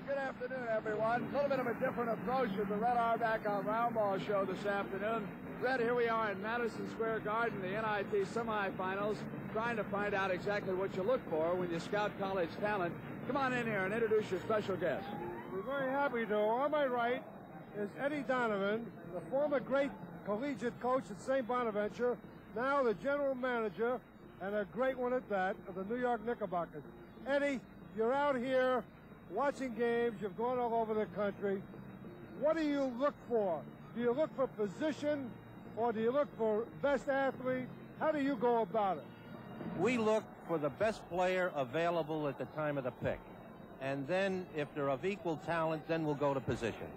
Good afternoon, everyone. A little bit of a different approach with the Red Auerbach on Roundball show this afternoon. Red, here we are in Madison Square Garden, the NIT semifinals, trying to find out exactly what you look for when you scout college talent. Come on in here and introduce your special guest. We're very happy to. On my right is Eddie Donovan, the former great collegiate coach at St. Bonaventure, now the general manager, and a great one at that, of the New York Knickerbockers. Eddie, you're out here watching games. You've gone all over the country. What do you look for? Do you look for position, or do you look for best athlete? How do you go about it? We look for the best player available at the time of the pick. And then, if they're of equal talent, then we'll go to position.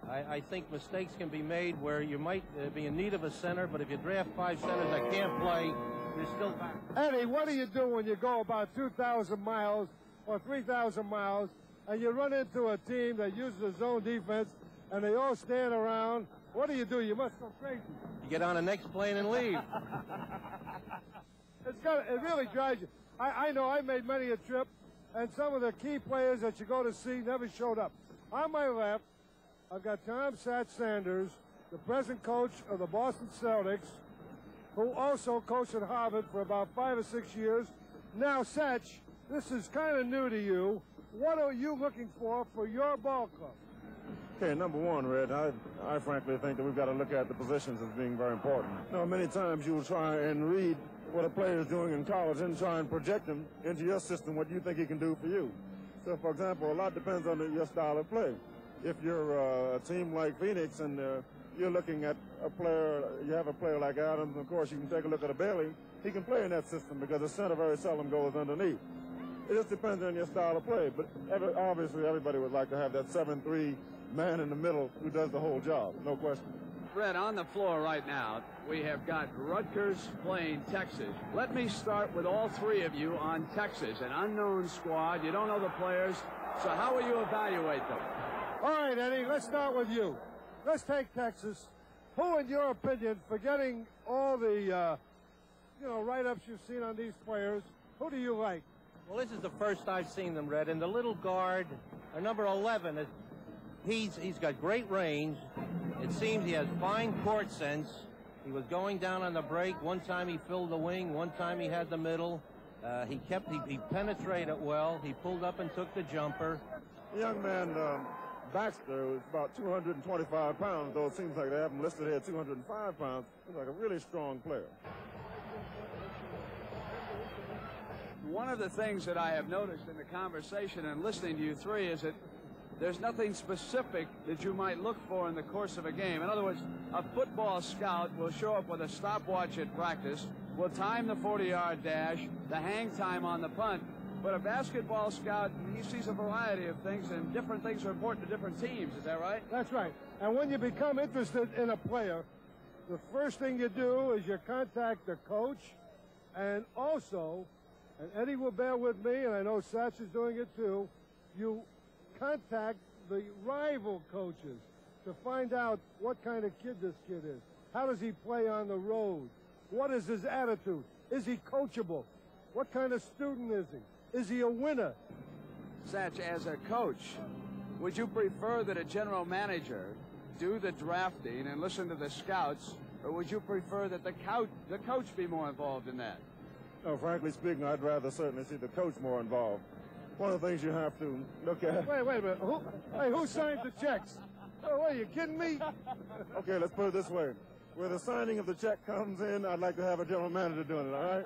I think mistakes can be made where you might be in need of a center, but if you draft 5 centers that can't play, you're still back. Eddie, what do you do when you go about 2,000 miles or 3,000 miles and you run into a team that uses a zone defense and they all stand around? What do? You must go crazy. You get on the next plane and leave. It really drives you. I know I made many a trip, and some of the key players that you go to see never showed up. On my left, I've got Tom Sanders, the present coach of the Boston Celtics, who also coached at Harvard for about 5 or 6 years. Now, Satch, this is kind of new to you. What are you looking for your ball club? Okay, number one, Red, I frankly think that we've got to look at the positions as being very important. You know, many times you will try and read what a player is doing in college and try and project him into your system, what you think he can do for you. So, for example, a lot depends on your style of play. If you're a team like Phoenix and you're looking at a player, you have a player like Adams, of course, you can take a look at a Bailey. He can play in that system because the center very seldom goes underneath. It just depends on your style of play. But obviously, everybody would like to have that 7-3 man in the middle who does the whole job, no question. Fred, on the floor right now, we have got Rutgers playing Texas. Let me start with all three of you on Texas, an unknown squad. You don't know the players, so how will you evaluate them? All right, Eddie, let's start with you. Let's take Texas. Who, in your opinion, forgetting all the, write-ups you've seen on these players, who do you like? Well, this is the first I've seen them, Red. And the little guard, number 11, he's got great range. It seems he has fine court sense. He was going down on the break. One time he filled the wing. One time he had the middle. He penetrated well. He pulled up and took the jumper. The young man, Baxter, was about 225 pounds, though it seems like they have him listed here at 205 pounds. He's like a really strong player. One of the things that I have noticed in the conversation and listening to you three is that there's nothing specific that you might look for in the course of a game. In other words, a football scout will show up with a stopwatch at practice, will time the 40-yard dash, the hang time on the punt. But a basketball scout, he sees a variety of things, and different things are important to different teams. Is that right? That's right. And when you become interested in a player, the first thing you do is you contact the coach, and also, and Eddie will bear with me, and I know Satch is doing it too, you contact the rival coaches to find out what kind of kid this kid is. How does he play on the road? What is his attitude? Is he coachable? What kind of student is he? Is he a winner? Satch, as a coach, would you prefer that a general manager do the drafting and listen to the scouts, or would you prefer that the coach be more involved in that? No, frankly speaking, I'd rather certainly see the coach more involved. One of the things you have to look at... Wait a minute. Who signed the checks? Oh, are you kidding me? Okay, let's put it this way. Where the signing of the check comes in, I'd like to have a general manager doing it, all right?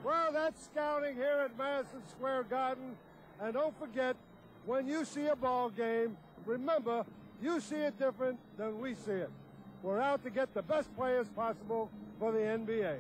Well, that's scouting here at Madison Square Garden. And don't forget, when you see a ball game, remember, you see it different than we see it. We're out to get the best players possible for the NBA.